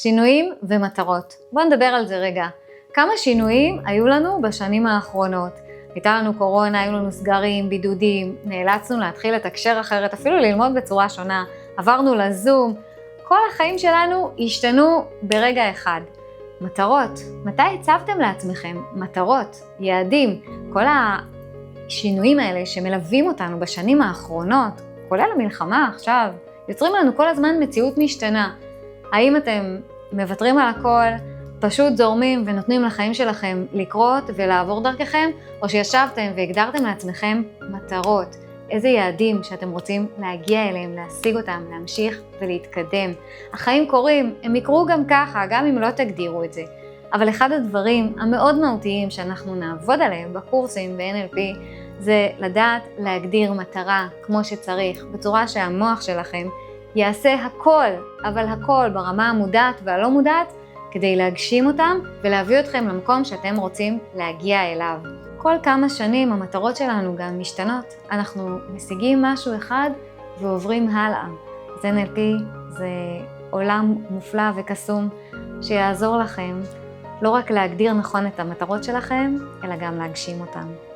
שינויים ומטרות. בואו נדבר על זה רגע. כמה שינויים היו לנו בשנים האחרונות? הייתה לנו קורונה, היו לנו סגרים, בידודים, נאלצנו להתחיל לתקשר אחרת, אפילו ללמוד בצורה שונה, עברנו לזום. כל החיים שלנו השתנו ברגע אחד. מטרות. מתי הצבתם לעצמכם? מטרות, יעדים, כל השינויים האלה שמלווים אותנו בשנים האחרונות, כולל המלחמה עכשיו, יוצרים לנו כל הזמן מציאות משתנה. האם אתם מוותרים על הכל, פשוט זורמים ונותנים לחיים שלכם לקרות ולעבור דרככם, או שישבתם והגדרתם לעצמכם מטרות, איזה יעדים שאתם רוצים להגיע אליהם, להשיג אותם, להמשיך ולהתקדם. החיים קורים, הם יקרו גם ככה, גם אם לא תגדירו את זה. אבל אחד הדברים המאוד מהותיים שאנחנו נעבוד עליהם בקורסים ב-NLP, זה לדעת להגדיר מטרה כמו שצריך, בצורה שהמוח שלכם יעשה הכל, אבל הכל ברמה המודעת והלא מודעת, כדי להגשים אותם ולהביא אתכם למקום שאתם רוצים להגיע אליו. כל כמה שנים המטרות שלנו גם משתנות. אנחנו משיגים משהו אחד ועוברים הלאה. אז NLP זה עולם מופלא וקסום שיעזור לכם לא רק להגדיר נכון את המטרות שלכם, אלא גם להגשים אותם.